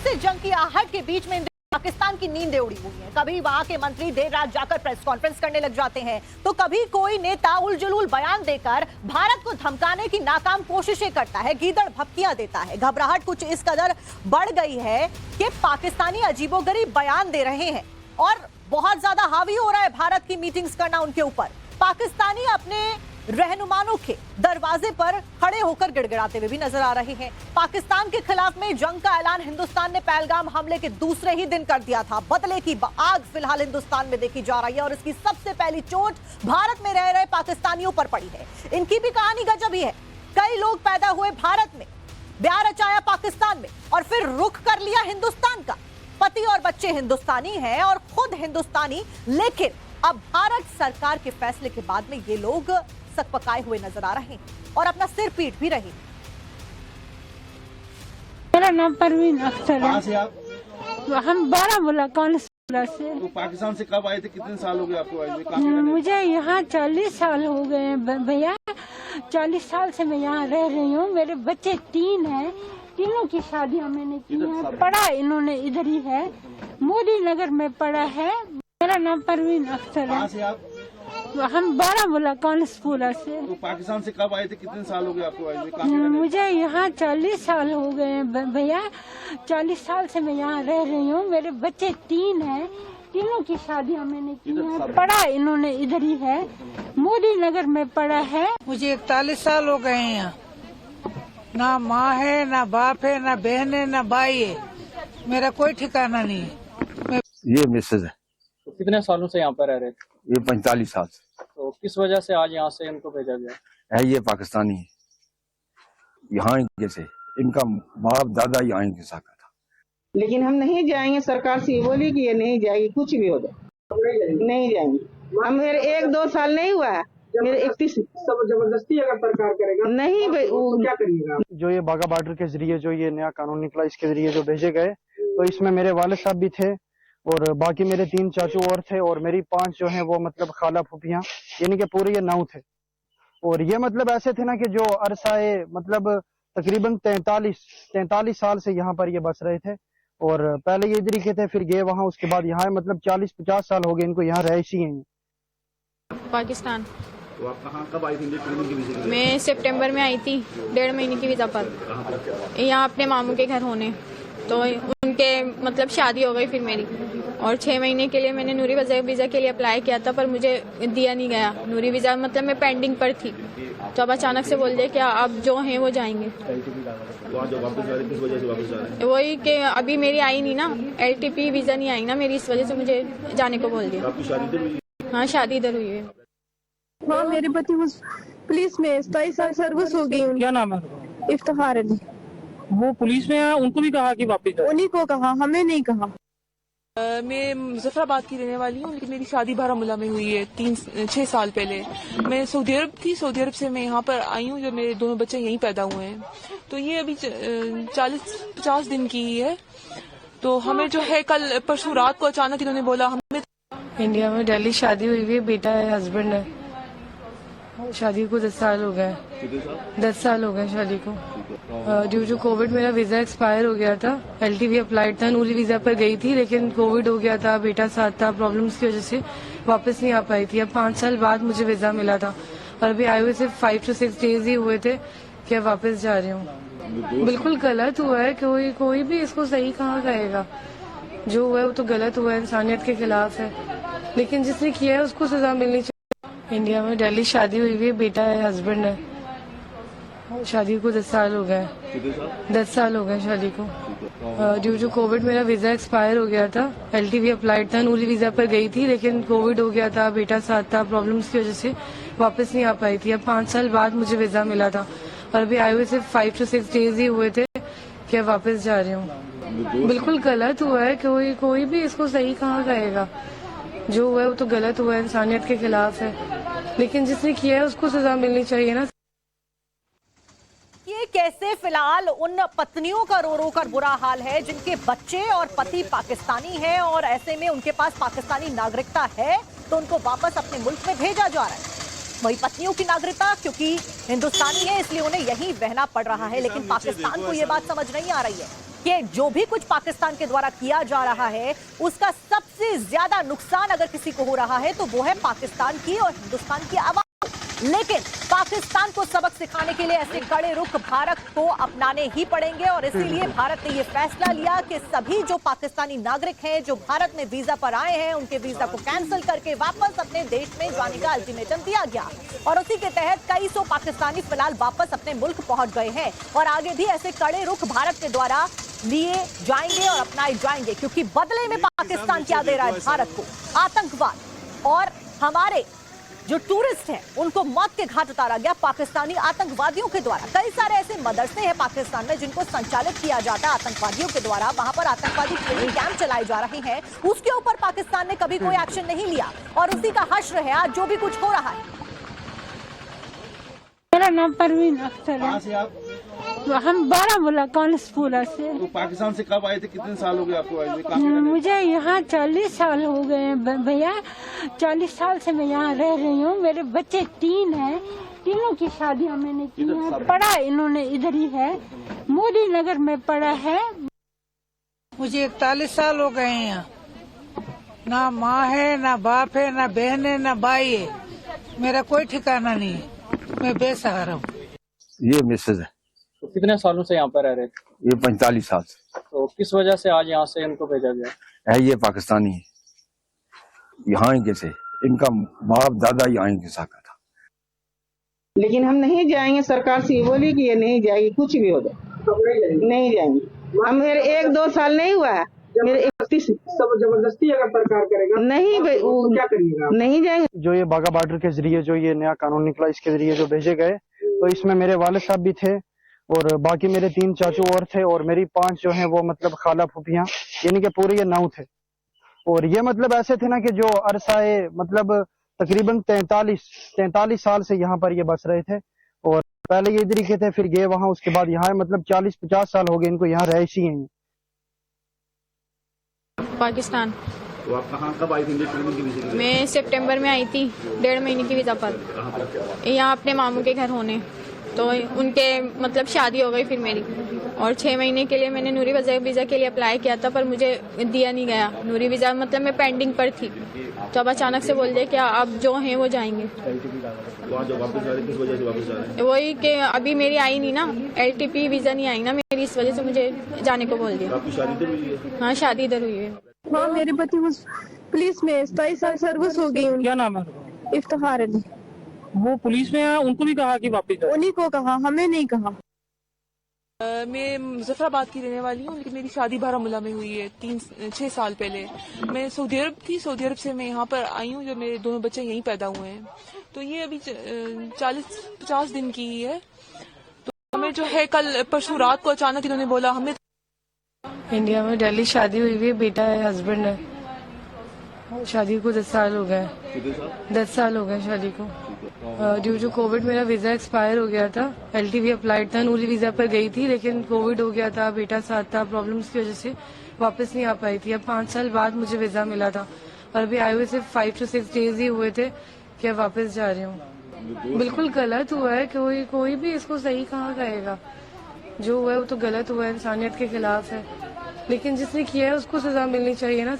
से जंग की आहट के बीच में पाकिस्तान की नींदें उड़ी हुई हैं। कभी वहां के मंत्री देर रात जाकर प्रेस कॉन्फ्रेंस करने लग जाते हैं, तो कभी कोई नेता उलझुल बयान देकर भारत को धमकाने की नाकाम कोशिशें करता है, गीदड़ भपकियां देता है। घबराहट कुछ इस कदर बढ़ गई है कि पाकिस्तानी अजीबोगरीब बयान दे रहे हैं और बहुत ज्यादा हावी हो रहा है भारत की मीटिंग्स करना उनके ऊपर। पाकिस्तानी अपने रहनुमाओं के दरवाजे पर खड़े होकर गिड़गिड़ाते हुए भी नजर आ रहे हैं। पाकिस्तान के खिलाफ में जंग का ऐलान हिंदुस्तान ने पहलगाम हमले के दूसरे ही दिन कर दिया था। बदले की आग फिलहाल हिंदुस्तान में देखी जा रही है और इसकी सबसे पहली चोट भारत में रह रहे पाकिस्तानियों पर पड़ी है। इनकी भी कहानी गजब ही है। कई लोग पैदा हुए भारत में, ब्याह रचाया पाकिस्तान में और फिर रुख कर लिया हिंदुस्तान का। पति और बच्चे हिंदुस्तानी हैं और खुद हिंदुस्तानी, लेकिन अब भारत सरकार के फैसले के बाद में ये लोग सकपकाए हुए नजर आ रहे हैं और अपना सिर पीट भी रहे। मेरा नाम परवीन अख्तर है। कहाँ से आप? हम बारामूला कौनसला से। तो पाकिस्तान से कब आए थे? कितने साल हो गए आपको आए हुए? कहाँ पे रहने? मुझे यहाँ 40 साल हो गए हैं भैया। 40 साल से मैं यहाँ रह रही हूँ। मेरे बच्चे 3 हैं, तीनों की शादियाँ मैंने की है। पढ़ा इन्होंने इधर ही है, मोदी नगर में पढ़ा है। मेरा नाम परवीन अख्तर है। कहाँ से आप? हम बारामूला कौनसला से। तो पाकिस्तान से कब आए थे? कितने साल हो गए आपको आए हुए? कहाँ पे रहने? मुझे यहाँ 40 साल हो गए हैं भैया। 40 साल से मैं यहाँ रह रही हूँ। मेरे बच्चे 3 हैं, तीनों की शादियाँ मैंने की है। पढ़ा इन्होंने इधर ही है, मोदी नगर में पढ़ा है। मुझे 41 साल हो गए हैं यहाँ। ना माँ है, ना बाप है, ना बहन है, ना भाई है। मेरा कोई ठिकाना नहीं है। ये मिसेज है। तो कितने सालों से यहाँ पर रह रहे थे? ये 45 साल से तो किस वजह से आज यहाँ से इनको भेजा गया? है। ये पाकिस्तानी है, यहाँ जैसे इनका बाप दादा यहाँ के साथ था। लेकिन हम नहीं जाएंगे। सरकार से बोली कि ये नहीं जाएगी, कुछ भी हो जाए नहीं जाएंगे। हम मेरे 1-2 साल नहीं हुआ है, मेरे 31। सब जबरदस्ती अगर सरकार करेगा नहीं भाई, तो क्या करिएगा? जो ये बाघा बॉर्डर के जरिए जो ये नया कानून निकला, इसके जरिए जो भेजे गए, तो इसमें मेरे वालिद साहब भी थे और बाकी मेरे 3 चाचू और थे और मेरी 5 जो हैं वो मतलब खाला फूफियां, यानी कि पूरे ये 9 थे। और ये मतलब ऐसे थे ना कि जो अरसाए मतलब तकरीबन 43 साल से यहाँ पर ये बस रहे थे और पहले ये इधर ही के थे, फिर गए वहाँ, उसके बाद यहाँ मतलब 40-50 साल हो गए इनको यहाँ रहायशी हैं। पाकिस्तान। तो आप कहाँ कब आई थी? ट्रेनिंग की वीजा के लिए? मैं सितंबर में आई थी, 1.5 महीने की वीजा पर। यहाँ अपने मामू के घर होने, तो उनके मतलब शादी हो गई फिर मेरी। और 6 महीने के लिए मैंने नूरी वीजा के लिए अप्लाई किया था, पर मुझे दिया नहीं गया नूरी वीजा। मतलब मैं पेंडिंग पर थी, तो अब अचानक से बोल दिया कि अब जो हैं वो जाएंगे। तो आज वापस जा रहे, किस वजह से वापस जा रहे हैं? वही कि अभी मेरी आई नहीं ना, LTP वीजा नहीं आई ना मेरी, इस वजह से मुझे जाने को बोल दिया। आपकी शादी इधर हुई? हाँ, शादी इधर हुई है। हाँ, मेरे पति पुलिस में 27 साल सर्विस हो गई। क्या नाम है? इफ्तिखार अली। वो पुलिस में है, उनको भी कहा कि वापस जाओ? उन्हीं को कहा, हमें नहीं कहा। मैं मुजफ्फराबाद की रहने वाली हूँ, लेकिन मेरी शादी बारामूला में हुई है 6 साल पहले। मैं सऊदी अरब थी, सऊदी अरब से मैं यहाँ पर आई हूँ जब मेरे दोनों बच्चे यहीं पैदा हुए हैं। तो ये अभी 40-50 दिन की ही है। तो हमें जो है कल परसों रात को अचानक इन्होंने बोला हमें। इंडिया में दिल्ली शादी हुई हुई है, बेटा है, हस्बैंड है। शादी को 10 साल हो गए। 10 साल हो गए शादी को। ड्यू टू कोविड मेरा वीजा एक्सपायर हो गया था। LTV अप्लाइड था, नूरी वीजा पर गई थी, लेकिन कोविड हो गया था, बेटा साथ था, प्रॉब्लम्स की वजह से वापस नहीं आ पाई थी। अब 5 साल बाद मुझे वीजा मिला था और अभी आए हुए सिर्फ 5 to 6 डेज ही हुए थे कि वापस जा रही हूँ। बिल्कुल गलत हुआ है, कोई भी इसको सही कहाँ कहेगा। जो हुआ है वो तो गलत हुआ है, इंसानियत के खिलाफ है, लेकिन जिसने किया है उसको सजा मिलनी चाहिए। इंडिया में दिल्ली शादी हुई हुई है, बेटा है, हस्बैंड है। शादी को 10 साल हो गए। 10 साल हो गए शादी को। ड्यू टू कोविड मेरा वीजा एक्सपायर हो गया था। LTV अप्लाइड था, नूरी वीजा पर गई थी, लेकिन कोविड हो गया था, बेटा साथ था, प्रॉब्लम्स की वजह से वापस नहीं आ पाई थी। अब 5 साल बाद मुझे वीजा मिला था और अभी आए हुए सिर्फ 5 to 6 डेज ही हुए थे कि वापस जा रही हूँ। बिल्कुल गलत हुआ है, कोई भी इसको सही कहाँ कहेगा। जो हुआ है वो तो गलत हुआ है, इंसानियत के खिलाफ है, लेकिन जिसने किया है उसको सजा मिलनी चाहिए ना। ये कैसे फिलहाल उन पत्नियों का रो रो कर बुरा हाल है जिनके बच्चे और पति पाकिस्तानी हैं और ऐसे में उनके पास पाकिस्तानी नागरिकता है, तो उनको वापस अपने मुल्क में भेजा जा रहा है। वही पत्नियों की नागरिकता क्योंकि हिंदुस्तानी है इसलिए उन्हें यहीं रहना पड़ रहा है, लेकिन पाकिस्तान को ये बात समझ नहीं आ रही है। कि जो भी कुछ पाकिस्तान के द्वारा किया जा रहा है उसका सबसे ज्यादा नुकसान अगर किसी को हो रहा है तो वो है पाकिस्तान की और हिंदुस्तान की आवाम। लेकिन पाकिस्तान को सबक सिखाने के लिए ऐसे कड़े रुख भारत को अपनाने ही पड़ेंगे और इसीलिए भारत ने यह फैसला लिया कि सभी जो पाकिस्तानी नागरिक हैं जो भारत में वीजा पर आए हैं उनके वीजा को कैंसिल करके वापस अपने देश में जाने का अल्टीमेटम दिया गया और उसी के तहत कई सौ पाकिस्तानी फिलहाल वापस अपने मुल्क पहुंच गए हैं और आगे भी ऐसे कड़े रुख भारत के द्वारा लिए जाएंगे और अपनाए जाएंगे क्योंकि बदले में पाकिस्तान क्या दे रहा है भारत को? आतंकवाद। और हमारे जो टूरिस्ट हैं उनको मौत के घाट उतारा गया पाकिस्तानी आतंकवादियों के द्वारा। कई सारे ऐसे मदरसे हैं पाकिस्तान में जिनको संचालित किया जाता है आतंकवादियों के द्वारा, वहां पर आतंकवादी ट्रेनिंग कैंप चलाए जा रहे हैं, उसके ऊपर पाकिस्तान ने कभी कोई एक्शन नहीं लिया और उसी का हश्र है आज जो भी कुछ हो रहा है। मेरा नाम परवीन अख्तर कहाँ है। से आप? हम बारामूला कॉन्सपुरा से। तो पाकिस्तान से कब आए थे? कितने साल हो गए आपको आए हुए? कहाँ पे रहने? मुझे यहाँ 40 साल हो गए हैं भैया। 40 साल से मैं यहाँ रह रही हूँ। मेरे बच्चे 3 हैं, तीनों की शादियाँ मैंने की हैं। पढ़ा इन्होंने इधर ही है, मोदी नगर में पढ़ा है। मुझे 41 साल हो गए हैं यहाँ। ना माँ है, ना बाप है, ना बहन है, ना भाई है। मेरा कोई ठिकाना नहीं है, मैं बेसहारा हूँ। ये मिसेज है। तो कितने सालों से यहाँ पर रह रहे थे? ये 45 साल से तो किस वजह से आज यहाँ से इनको भेजा गया? है। ये पाकिस्तानी है, यहाँ के से इनका बाप दादा यहाँ के साथ था। लेकिन हम नहीं जाएंगे, सरकार से ये बोली कि ये नहीं जाएगी, कुछ भी हो जाए नहीं जाएंगे। हम मेरे 1-2 साल नहीं हुआ है, मेरे 31 जबरदस्ती अगर सरकार करेगा नहीं तो क्या करिएगा? नहीं जाएंगे। जो ये बाघा बॉर्डर के जरिए जो ये नया कानून निकला इसके जरिए जो भेजे गए, तो इसमें मेरे वालिद साहब भी थे और बाकी मेरे 3 चाचू और थे और मेरी 5 जो हैं वो मतलब खाला फूफियां, यानी कि पूरे ये 9 थे। और ये मतलब ऐसे थे ना कि जो अरसाए मतलब तकरीबन 43 साल से यहाँ पर ये बस रहे थे और पहले ये इधर ही के थे, फिर गए वहां, उसके बाद यहाँ मतलब 40-50 साल हो गए इनको यहाँ रहायशी हैं। पाकिस्तान। तो आप कहाँ कब आई थी ट्रेनिंग के वीजे के लिए? मैं सितंबर में आई थी 1.5 महीने की वीजा पर, यहाँ अपने मामू के घर होने। तो उनके मतलब शादी हो गई फिर मेरी और 6 महीने के लिए मैंने नूरी वीजा के लिए अप्लाई किया था पर मुझे दिया नहीं गया नूरी वीजा, मतलब मैं पेंडिंग पर थी। तो अब अचानक से बोल दिया कि आप जो हैं वो जाएंगे। तो आज वापस आ रहे, किस वजह से वापस आ रहे हैं? वही कि अभी मेरी आई नहीं ना, LTP वीजा नहीं आई ना मेरी, इस वजह से मुझे जाने को बोल दिया। आपकी शादी तो हुई है? हाँ शादी इधर हुई है। हाँ मेरे पति पुलिस में 27 साल सर्विस हो गई। क्या नाम है? इफ्तिखार अली। वो पुलिस में है, उनको भी कहा कि वापस जाओ? उन्हीं को कहा, हमें नहीं कहा। मैं मुजफ्फराबाद की रहने वाली हूँ लेकिन मेरी शादी बारामूला में हुई है 6 साल पहले। मैं सऊदी अरब थी, सऊदी अरब से मैं यहाँ पर आई हूँ जब मेरे दोनों बच्चे यहीं पैदा हुए हैं। तो ये अभी 40-50 दिन की ही है। तो हमें जो है कल परसों रात को अचानक इन्होंने बोला हमें इंडिया में दिल्ली शादी हुई हुई है, बेटा है, हस्बैंड है। शादी को 10 साल हो गए। 10 साल हो गए शादी को। ड्यू टू कोविड मेरा वीजा एक्सपायर हो गया था। LTV अप्लाइड था, नूरी वीजा पर गई थी लेकिन कोविड हो गया था, बेटा साथ था, प्रॉब्लम्स की वजह से वापस नहीं आ पाई थी। अब 5 साल बाद मुझे वीजा मिला था और अभी आए हुए सिर्फ 5 to 6 डेज ही हुए थे कि अब वापस जा रही हूँ। बिल्कुल गलत हुआ है, कोई भी इसको सही कहाँ कहेगा। जो हुआ है वो तो गलत हुआ है, इंसानियत के खिलाफ है, लेकिन जिसने किया है उसको सजा मिलनी चाहिए ना।